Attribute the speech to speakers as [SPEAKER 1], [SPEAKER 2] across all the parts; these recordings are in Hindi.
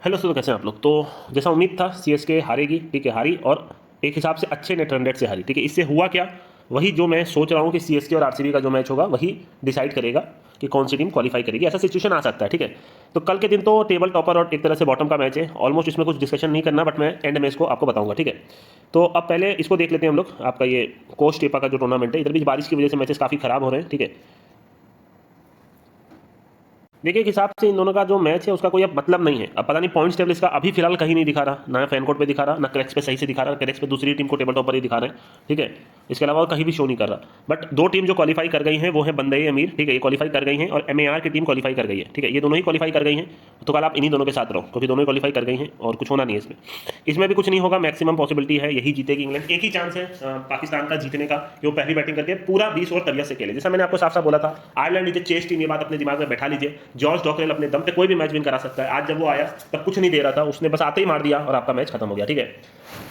[SPEAKER 1] हेलो सर, कैसे हैं आप लोग। तो जैसा उम्मीद था सीएसके हारेगी, ठीक है, हारी और एक हिसाब से अच्छे नेट रन रेट से हारी, ठीक है। इससे हुआ क्या, वही जो मैं सोच रहा हूँ कि सीएसके और आरसीबी का जो मैच होगा वही डिसाइड करेगा कि कौन सी टीम क्वालिफाई करेगी। ऐसा सिचुएशन आ सकता है, ठीक है। तो कल के दिन तो टेबल टॉपर और एक तरह से बॉटम का मैच है ऑलमोस्ट, इसमें कुछ डिस्कशन नहीं करना, बट मैं एंड में इसको आपको बताऊंगा, ठीक है। तो अब पहले इसको देख लेते हैं हम लोग, आपका ये कोच टेपा का जो टूर्नामेंट है। इधर बीच बारिश की वजह से मैचेस काफ़ी खराब हो रहे हैं, ठीक है। देखिए, एक हिसाब से इन दोनों का जो मैच है उसका कोई अब मतलब नहीं है। अब पता नहीं पॉइंट्स टेबल इसका अभी फिलहाल कहीं नहीं दिखा रहा, ना फैनकोर्ट पे दिखा रहा, ना क्रैक्स पे सही से दिखा रहा। क्रैक्स पे दूसरी टीम को टेबल टॉपर ही दिखा रहे हैं, ठीक है। इसके अलावा और कहीं भी शो नहीं कर रहा। बट दो टीम जो क्वालिफाई कर गई हैं वो है बंदई अमीर, ठीक है, ये क्वालिफाई कर गई हैं, और एमएआर की टीम क्वालिफाई कर गई है, ठीक है। ये दोनों ही क्वालिफाई कर गई हैं। तो कल आप इन्हीं दोनों के साथ रहो, क्योंकि दोनों ही क्वालिफाई कर गई हैं और कुछ होना नहीं है इसमें। इसमें भी कुछ नहीं होगा, मैक्सिमम पॉसिबिलिटी है यही जीतेगी इंग्लैंड। एक ही चांस है पाकिस्तान का जीतने का कि वो पहली बैटिंग करके पूरा 20 ओवर तबियत से खेले। जैसा मैंने आपको साफ साफ बोला था, आयरलैंड नीचे चेस टीम, ये बात अपने दिमाग में बैठा लीजिए। जॉर्ज डॉकरेल अपने दम पे कोई भी मैच विन करा सकता है। आज जब वो आया तब कुछ नहीं दे रहा था, उसने बस आते ही मार दिया और आपका मैच खत्म हो गया, ठीक है।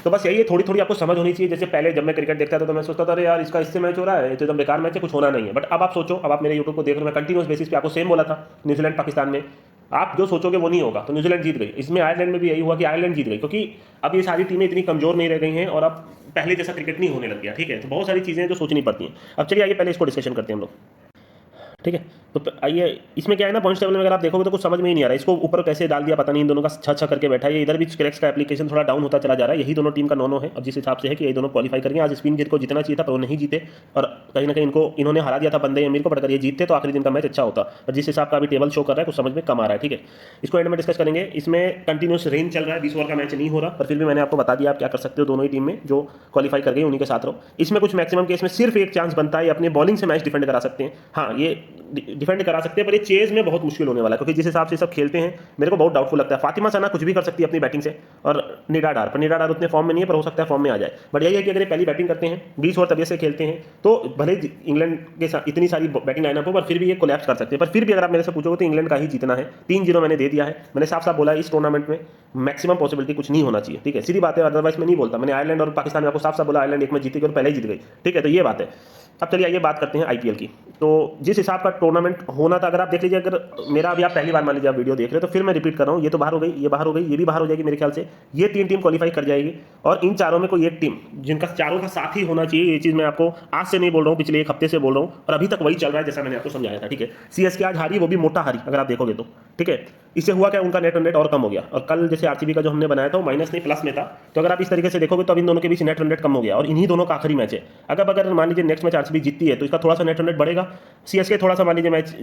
[SPEAKER 1] तो बस यही है, थोड़ी थोड़ी आपको समझ होनी चाहिए। जैसे पहले जब मैं क्रिकेट देखता था तो मैं सोचता था अरे यार इसका इससे मैच हो रहा है, ये तो एकदम बेकार मैच है, कुछ होना नहीं है। बट अब आप सोचो, अब आप मेरे यूट्यूब को देख रहे हो, मैं कंटिन्यूस बेसिस पे आपको सेम बोला था न्यूजीलैंड पाकिस्तान में। आप जो सोचोगे वो नहीं होगा। तो न्यूजीलैंड जीत गई, इसमें आयरलैंड में भी यही हुआ कि आयरलैंड जीत गई, क्योंकि अब ये सारी टीमें इतनी कमजोर नहीं रह गई हैं और अब पहले जैसा क्रिकेट नहीं होने लग गया, ठीक है। तो बहुत सारी चीजें जो सोचनी पड़ती हैं। अब चलिए आइए पहले इसको डिस्कशन करते हैं हम लोग, ठीक है। तो आइए, इसमें क्या है ना, पॉइंट्स टेबल में अगर आप देखोगे तो कुछ समझ में ही नहीं आ रहा है। इसको ऊपर कैसे डाल दिया पता नहीं, इन दोनों का छह छह करके बैठा है। ये इधर भी क्रैक्स का एप्लीकेशन थोड़ा डाउन होता चला जा रहा है। यही दोनों टीम का 9-9 है और जिस हिसाब से है कि ये दोनों क्वालिफाई करेंगे। आज स्पिन जिनको जीतना चाहिए था पर वो नहीं जीते, और कहीं ना कहीं इनको इन्होंने हरा दिया था बंदे अमीर को। पढ़कर ये जीतते तो आखिरी दिन का मैच अच्छा होता, और जिस हिसाब का अभी टेबल शो कर रहा है कुछ समझ में कम आ रहा है, ठीक है। इसको एंड में डिस्कस करेंगे। इसमें कंटिन्यूस रेन चल रहा है, 20 ओवर का मैच नहीं हो रहा, पर फिर भी मैंने आपको बता दिया आप क्या कर सकते हो। दोनों ही टीम में जो क्वालिफाई कर गई उन्हीं के साथ रहो। इसमें कुछ मैक्सिमम केस में सिर्फ एक चांस बनता है, अपनी बॉलिंग से मैच डिफेंड करा सकते हैं। हाँ, ये डिफेंड करा सकते हैं, पर ये चेज में बहुत मुश्किल होने वाला है, क्योंकि जिस हिसाब से सब खेलते हैं मेरे को बहुत डाउटफुल लगता है। फातिमा सना कुछ भी कर सकती है अपनी बैटिंग से, और निडा डार, पर निडा डार उतने फॉर्म में नहीं है, पर हो सकता है फॉर्म में आ जाए। बट यही है कि अगर ये पहली बैटिंग करते हैं, 20 ओवर तबियत से खेलते हैं, तो भले ही इंग्लैंड के साथ इतनी सारी बैटिंग लाइनअप हो, पर फिर भी ये कोलैप्स कर सकते हैं। पर फिर भी अगर आप मेरे से पूछोगे तो इंग्लैंड का ही जीतना है। 3-0 मैंने दे दिया है। मैंने साफ साफ बोला इस टूर्नामेंट में मैक्सिमम पॉसिबिलिटी कुछ नहीं होना चाहिए, ठीक है, सीधी बात है। अदरवाइज मैं नहीं बोलता। मैंने आयरलैंड और पाकिस्तान में आपको साफ साफ बोला आयरलैंड एक मैच जीतेगी और पहले ही जीत गई, ठीक है। तो ये बात है। अब चलिए आइए बात करते हैं आईपीएल की। तो जिस हिसाब का टूर्नामेंट होना था, अगर आप देख लीजिए, अगर मेरा अभी आप पहली बार मान लीजिए आप वीडियो देख रहे हो, तो फिर मैं रिपीट कर रहा हूँ, ये तो बाहर हो गई, ये बाहर हो गई, ये भी बाहर हो जाएगी मेरे ख्याल से। ये 3 टीम क्वालिफाई कर जाएगी, और इन चारों में कोई एक टीम जिनका चारों का साथ ही होना चाहिए। ये चीज़ मैं आपको आज से नहीं बोल रहा हूँ, पिछले एक हफ्ते से बोल रहा हूँ, और अभी तक वही चल रहा है जैसा मैंने आपको समझाया था, ठीक है। सीएसके आज हारी, वो भी मोटा हारी अगर आप देखोगे तो, ठीक है। इससे हुआ क्या, उनका नेट रन रेट और कम हो गया, और कल जैसे आरसीबी का जो हमने बनाया था वो माइनस नहीं प्लस में था। तो अगर आप इस तरीके से देखोगे तो अब इन दोनों के बीच नेट रन रेट कम हो गया, और इन्हीं दोनों का आखिरी मैच है। अगर मान लीजिए नेक्स्ट मैच आरसीबी जीतती है तो इसका थोड़ा सा नेट रन रेट बढ़ेगा। सीएसके थोड़ा सा मान लीजिए मैच,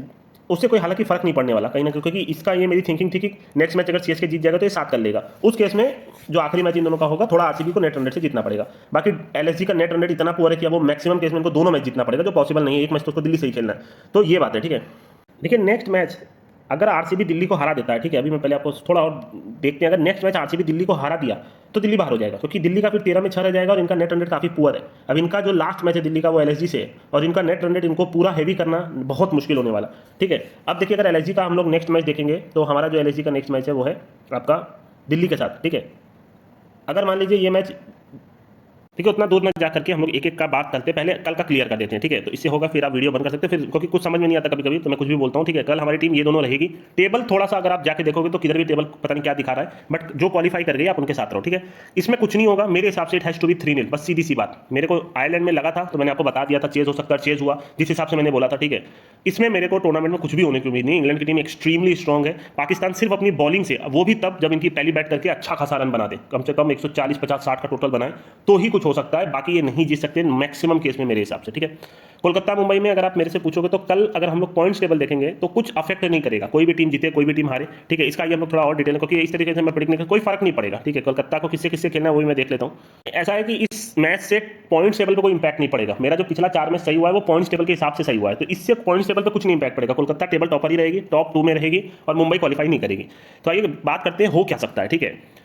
[SPEAKER 1] उससे कोई हालांकि फर्क नहीं पड़ने वाला कहीं ना कहीं, क्योंकि इसका ये मेरी थिंकिंग थी कि नेक्स्ट मैच अगर सीएसके जीत जाएगा तो ये 7 कर लेगा। उस केस में जो आखिरी मैच इन दोनों का होगा, थोड़ा आरसीबी को नेट रन रेट से जीतना पड़ेगा। बाकी एलएसजी का नेट रन रेट इतना पुअर है कि वो मैक्सिमम केस में इनको दोनों मैच जीतना पड़ेगा, जो पॉसिबल नहीं है। एक मैच तो उसको दिल्ली से ही खेलना है, तो ये बात है, ठीक है। देखिए, नेक्स्ट मैच अगर आरसीबी दिल्ली को हरा देता है, ठीक है, अभी मैं पहले आपको थोड़ा और देखते हैं। अगर नेक्स्ट मैच आरसीबी दिल्ली को हरा दिया तो दिल्ली बाहर हो जाएगा, क्योंकि दिल्ली का फिर 13 में 6 रह जाएगा, और इनका नेट रन रेट काफी पुअर है। अब इनका जो लास्ट मैच है दिल्ली का वो एलएसजी से है, और इनका नेट रन रेट इनको पूरा हैवी करना बहुत मुश्किल होने वाला, ठीक है। अब देखिए, अगर एलएसजी का हम लोग नेक्स्ट मैच देखेंगे तो हमारा जो एलएसजी का नेक्स्ट मैच है वो है आपका दिल्ली के साथ, ठीक है। अगर मान लीजिए ये मैच, ठीक है, उतना दूर न जा करके हम लोग एक एक का बात करते हैं, पहले कल का क्लियर कर देते हैं, ठीक है। तो इससे होगा, फिर आप वीडियो बंद कर सकते हैं, फिर क्योंकि कुछ समझ में नहीं आता कभी कभी, तो मैं कुछ भी बोलता हूँ, ठीक है। कल हमारी टीम ये दोनों रहेगी। टेबल थोड़ा सा अगर आप जाके देखोगे तो किधर भी टेबल पता नहीं क्या दिखा रहा है, बट जो क्वालिफाई कर गई आप उनके साथ रहो, ठीक है। इसमें कुछ नहीं होगा मेरे हिसाब से। इट हैज टू बी 3-0, बस सीधी सी बात। मेरे को आयरलैंड में लगा था तो मैंने आपको बता दिया था चेज हो सकता है, चेज हुआ जिस हिसाब से मैंने बोला था, ठीक है। इसमें मेरे को टूर्नामेंट में कुछ भी होने की उम्मीद नहीं। इंग्लैंड की टीम एक्सट्रीमली स्ट्रॉग है। पाकिस्तान सिर्फ अपनी बॉलिंग से, वो भी तब जब इनकी पहली बैट करके अच्छा खासा रन बना दे, कम से कम 140, 50, 60 का टोटल बनाए तो ही कुछ हो सकता है। बाकी ये नहीं जीत सकते मैक्सिमम केस में मेरे हिसाब से, ठीक है। कोलकाता मुंबई में अगर आप मेरे से पूछोगे तो कल अगर हम लोग पॉइंट्स टेबल देखेंगे तो कुछ अफेक्ट नहीं करेगा, कोई भी टीम जीते कोई भी टीम हारे, ठीक है। इसका ये हम लोग थोड़ा और डिटेल, क्योंकि इस तरीके से मैं प्रेडिक्ट नहीं, कोई फर्क नहीं पड़ेगा, ठीक है। कोलकाता को किससे किससे खेलना है वही मैं देख लेता हूँ। ऐसा है कि इस मैच से पॉइंट्स टेबल पर कोई इंपैक्ट नहीं पड़ेगा। मेरा जो पिछला 4 मैच सही हुआ है वो पॉइंट्स टेबल के हिसाब से सही हुआ है, तो इससे पॉइंट्स टेबल पर कुछ नहीं इंपैक्ट पड़ेगा। कोलकाता टेबल टॉपर ही रहेगी, टॉप 2 में रहेगी, और मुंबई क्वालिफाई नहीं करेगी। तो आइए बात करते हैं हो क्या सकता है, ठीक है।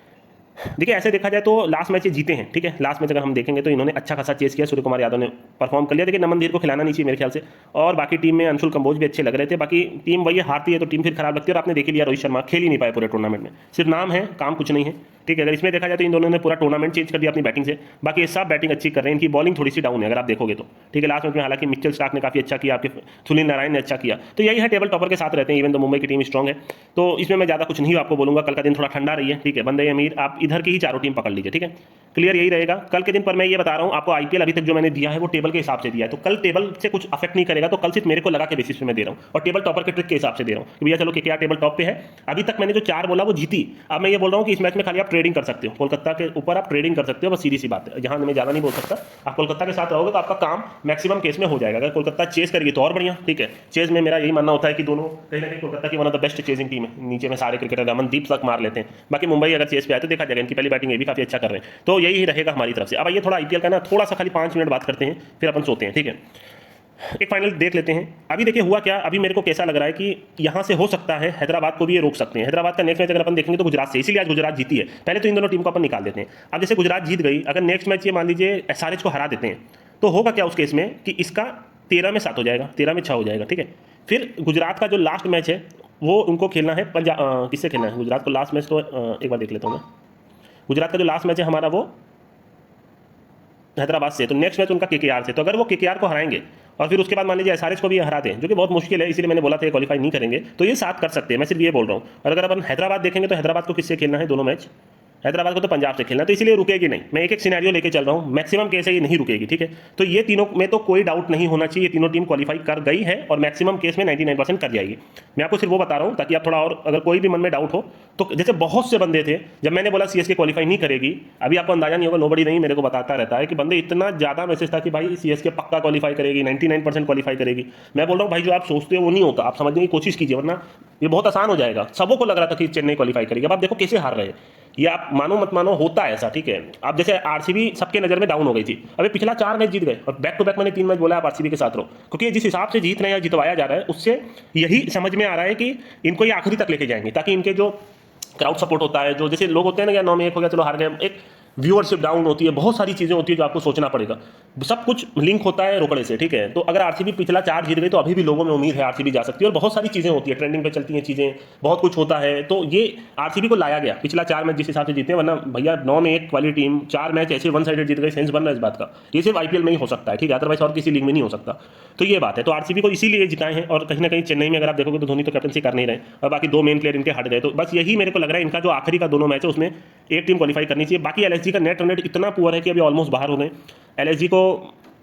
[SPEAKER 1] देखिए, ऐसे देखा जाए तो लास्ट मैच ये जीते हैं, ठीक है। लास्ट मैच अगर हम देखेंगे तो इन्होंने अच्छा खासा चेस किया, सूर्य कुमार यादव ने परफॉर्म कर लिया। देखिए, नमन धीर को खिलाना नहीं चाहिए मेरे ख्याल से, और बाकी टीम में अंशुल कंबोज भी अच्छे लग रहे थे। बाकी टीम वही हारती है तो टीम फिर खराब लगती है, और आपने देख लिया रोहित शर्मा खेल ही नहीं पाए पूरे टूर्नामेंट में, सिर्फ नाम है, काम कुछ नहीं है। ठीक है। अगर इसमें देखा जाए तो इन दोनों ने पूरा टूर्नामेंट चेंज कर दिया अपनी बैटिंग से। बाकी ये सब बैटिंग अच्छी कर रहे हैं, इनकी बॉलिंग थोड़ी सी डाउन है अगर आप देखोगे तो, ठीक है। लास्ट मैच में हालांकि मिचेल स्टार्क ने काफी अच्छा किया, आपके सुनील नारायण ने अच्छा किया, तो यही है टेबल टॉपर के साथ रहते हैं। इवन तो मुंबई की टीम स्ट्रॉग है, तो इसमें मैं ज़्यादा कुछ नहीं आपको बोलूंगा। कल का दिन थोड़ा ठंडा रही है, ठीक है। बंदे अमीर आप इधर की ही चारों टीम पकड़ लीजिए, ठीक है। क्लियर यही रहेगा कल के दिन पर। मैं ये बता रहा हूँ आपको, आईपीएल अभी तक जो मैंने दिया है वो टेबल के हिसाब से दिया है, तो कल टेबल से कुछ अफेक्ट नहीं करेगा। तो कल सिर्फ मेरे को लगा के बेसिस पे मैं दे रहा हूँ, और टेबल टॉपर के ट्रिक के हिसाब से दे रहा हूँ कि भैया चलो केकेआर टेबल टॉप पे है। अभी तक मैंने जो 4 बोला वो जीती। अब मैं ये बोल रहा हूँ कि इस मैच में खाली आप ट्रेडिंग कर सकते हो, कोलकाता के ऊपर आप ट्रेडिंग कर सकते हो, बस सीधी सी बात है। जहां मैं ज़्यादा नहीं बोल सकता, आप कोलकाता के साथ रहोगे तो आपका काम मैक्सिमम केस में हो जाएगा। अगर कोलकाता चेस करेगी तो और बढ़िया, ठीक है। चेस में मेरा यही मानना होता है कि दोनों कहीं ना कहीं कोलकाता की one of the best chasing team है। नीचे में सारे क्रिकेटर अमनदीप तक मार लेते हैं। बाकी मुंबई अगर चेस पे आए तो देखा जाएगा, इनकी पहली बैटिंग ये भी काफी अच्छा कर रहे हैं, तो यही रहेगा हमारी तरफ से। अब ये थोड़ा आईपीएल का ना थोड़ा सा खाली 5 मिनट बात करते हैं, फिर अपन सोते हैं, ठीक है। एक फाइनल देख लेते हैं। अभी देखिए हुआ क्या, अभी मेरे को कैसा लग रहा है कि यहाँ से हो सकता है हैदराबाद को भी ये रोक सकते हैं। हैदराबाद का नेक्स्ट मैच अगर अपन देखेंगे तो गुजरात से, इसीलिए आज गुजरात जीती है। पहले तो इन दोनों टीम को अपन निकाल देते हैं। अब जैसे गुजरात जीत गई, अगर नेक्स्ट मैच ये मान लीजिए एसआरएच को हरा देते हैं, तो होगा क्या उस केस में कि इसका 13 में 7 हो जाएगा, 13 में 6 हो जाएगा, ठीक है। फिर गुजरात का जो लास्ट मैच है वो उनको खेलना है पंजाब, किससे खेलना है गुजरात को लास्ट मैच, तो एक बार देख लेता हूँ मैं। गुजरात का जो लास्ट मैच है हमारा वो हैदराबाद से, तो नेक्स्ट मैच उनका केकेआर से। तो अगर वो केकेआर को हराएंगे और फिर उसके बाद मान लीजिए एसआरएच को भी हरा दें, जो कि बहुत मुश्किल है, इसीलिए मैंने बोला था ये क्वालिफाई नहीं करेंगे, तो ये 7 कर सकते हैं। मैं सिर्फ ये बोल रहा हूँ। और अगर अपन हैदराबाद देखेंगे तो हैदराबाद को किससे खेलना है दोनों मैच, हैदराबाद को तो पंजाब से खेलना, तो इसलिए रुकेगी नहीं। मैं एक एक सिनेरियो लेके चल रहा हूँ, मैक्सिमम केस है ये नहीं रुकेगी, ठीक है। तो ये तीनों में तो कोई डाउट नहीं होना चाहिए, तीनों टीम क्वालिफाई कर गई है और मैक्सिमम केस में 99% कर जाएगी। मैं आपको सिर्फ वो बता रहा हूँ ताकि आप थोड़ा, और अगर कोई भी मन में डाउट हो तो जैसे बहुत से बंदे थे जब मैंने बोला सीएसके क्वालिफाई नहीं करेगी, अभी आपको अंदाजा नहीं होगा, नोबडी नहीं मेरे को बताता रहता है कि बंदे इतना ज़्यादा मैसेज था कि भाई सीएसके पक्का क्वालिफाई करेगी, 99% क्वालिफाई करेगी। मैं बोल रहा हूँ भाई जो आप सोचते हो वो नहीं होता, आप समझने की कोशिश कीजिए, वरना ये बहुत आसान हो जाएगा। सबों को लग रहा था कि चेन्नई क्वालिफाई करेगी, अब आप देखो कैसे हार रहे हैं। ये आप मानो मत मानो होता है ऐसा, ठीक है। आप जैसे आरसीबी सबके नज़र में डाउन हो गई थी, अभी पिछला 4 मैच जीत गए और बैक टू बैक मैंने 3 मैच बोला आप आरसीबी के साथ रहो, क्योंकि जिस हिसाब से जीत रहे हैं या जितवाया जा रहा है उससे यही समझ में आ रहा है कि इनको ये आखिरी तक लेके जाएंगे, ताकि इनके जो क्राउड सपोर्ट होता है, जो जैसे लोग होते हैं ना, या 9 में 1 हो गया चलो हार गए, एक व्यूअरशिप डाउन होती है, बहुत सारी चीज़ें होती है जो आपको सोचना पड़ेगा। सब कुछ लिंक होता है रोकड़े से, ठीक है। तो अगर आरसीबी पिछला 4 जीत गई तो अभी भी लोगों में उम्मीद है आरसीबी जा सकती है, और बहुत सारी चीज़ें होती है, ट्रेंडिंग पे चलती हैं चीज़ें, बहुत कुछ होता है। तो ये आरसीबी को लाया गया पिछला 4 मैच जिस हिसाब से जीते, वरना भैया 9 में 1 वाली टीम 4 मैच ऐसे वन साइडेड जीत गई, सेंस बन रहा है इस बात का। ये सिर्फ आईपीएल में ही हो सकता है, ठीक है, अदरवाइज और किसी लीग में नहीं हो सकता। तो ये बात है। तो आरसीबी को इसीलिए जिताए हैं, और कहीं ना कहीं चेन्नई में अगर आप देखोगे तो धोनी तो कैप्टनसी कर नहीं रहे, और बाकी 2 मेन प्लेयर इनके हट गए। तो बस यही मेरे को लग रहा है, इनका जो आखिरी का दोनों मैच है उसमें एक टीम क्वालिफाई करनी चाहिए। बाकी एलएसजी का नेट रन रेट इतना पुअर है कि अभी ऑलमोस्ट बाहर हो गए। एलएसजी को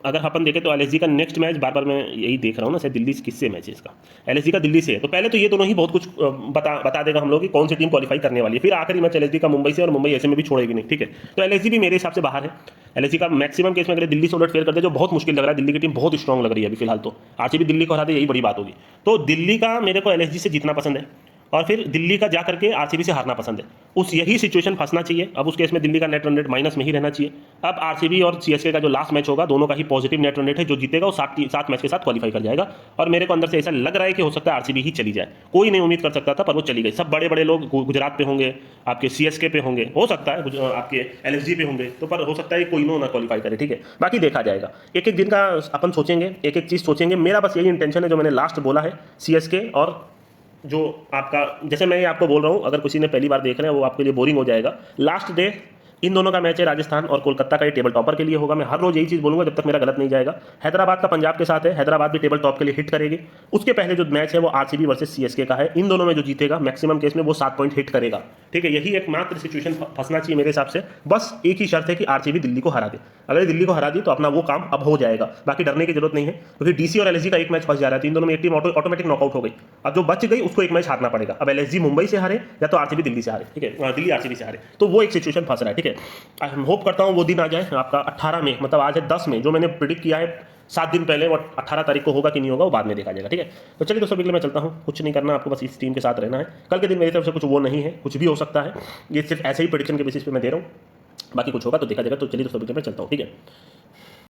[SPEAKER 1] अगर अपन देखें तो एलएसजी का नेक्स्ट मैच, बार बार मैं यही देख रहा हूँ ना, शायद दिल्ली किससे मैच है इसका, एलएसजी का दिल्ली से है। तो पहले तो ये दोनों ही बहुत कुछ बता देगा हम लोग कि कौन सी टीम क्वालिफाई करने वाली है। फिर आखिरी मैच एलएसजी का मुंबई से, और मुंबई ऐसे में भी छोड़ेगी नहीं, ठीक है। तो एलएसजी भी मेरे हिसाब से बाहर है। एलएसजी का मैक्सिमम केस में अगर दिल्ली से उलट फेयर कर दे, जो बहुत मुश्किल लग रहा है, दिल्ली की टीम बहुत स्ट्रॉन्ग लग रही है अभी फिलहाल, तो आरसीबी दिल्ली को हरा दे यही बड़ी बात होगी। तो दिल्ली का मेरे को एलएसजी से जीतना पसंद है, और फिर दिल्ली का जा करके आरसीबी से हारना पसंद है। उस यही सिचुएशन फंसना चाहिए। अब उस केस में दिल्ली का नेट रन रेट माइनस में ही रहना चाहिए। अब आरसीबी और सीएसके का जो लास्ट मैच होगा, दोनों का ही पॉजिटिव नेट रन रेट है, जो जीतेगा वो 7 मैच के साथ क्वालिफाई कर जाएगा। और मेरे को अंदर से ऐसा लग रहा है कि हो सकता है आरसीबी ही चली जाए। कोई नहीं उम्मीद कर सकता था, पर वो चली गई। सब बड़े बड़े लोग गुजरात पे होंगे, आपके सीएसके पे होंगे, हो सकता है आपके एलएसजी पे होंगे, तो पर हो सकता है कोई ना क्वालिफाई करे, ठीक है। बाकी देखा जाएगा, एक एक दिन का अपन सोचेंगे, एक एक चीज़ सोचेंगे। मेरा बस यही इंटेंशन है जो मैंने लास्ट बोला है, सीएसके और जो आपका, जैसे मैं आपको बोल रहा हूँ, अगर किसी ने पहली बार देख रहे हैं वो आपके लिए बोरिंग हो जाएगा। लास्ट डे इन दोनों का मैच है, राजस्थान और कोलकाता का, ये टेबल टॉपर के लिए होगा। मैं हर रोज यही चीज़ बोलूंगा जब तक मेरा गलत नहीं जाएगा। हैदराबाद का पंजाब के साथ है, हैदराबाद भी टेबल टॉप के लिए हिट करेगी। उसके पहले जो मैच है वो आरसीबी वर्सेस सीएसके का है। इन दोनों में जो जीतेगा मैक्सिमम केस में वो 7 पॉइंट हिट करेगा, ठीक है। यही एक मात्र सिचुएशन फंसना चाहिए मेरे हिसाब से। बस एक ही शर्त है कि आरसीबी दिल्ली को हरा दे। अगर दिल्ली को हरा दी तो अपना वो काम अब हो जाएगा, बाकी डरने की जरूरत नहीं है, क्योंकि डीसी और एलएसजी का एक मैच फंस जा रहा है। इन दोनों में एक टीम ऑटोमेटिक नॉकआउट हो गई। अब जो बच गई उसको एक मैच हारना पड़ेगा। अब एलएसजी मुंबई से हारे या तो आरसीबी दिल्ली से हारे, ठीक है, दिल्ली आरसीबी से हारे, तो वो एक सिचुएशन फंस रहा है, ठीक है। होप करता हूँ वो दिन आ जाए आपका 18 में, मतलब आज है 10 में, जो मैंने प्रिडिक्ट किया है 7 दिन पहले, वो 18 तारीख को होगा कि नहीं होगा वो बाद में देखा जाएगा, ठीक है। तो चलिए दोस्तों, मैं चलता हूँ, कुछ नहीं करना आपको, बस इस टीम के साथ रहना है। कल के दिन मेरी तरफ से कुछ वो नहीं है, कुछ भी हो सकता है, ये सिर्फ ऐसे ही प्रेडिक्शन के बेसिस पे मैं दे रहा हूँ, बाकी कुछ होगा तो देखा जाएगा। तो चलिए दोस्तों, मैं चलता हूँ, ठीक है।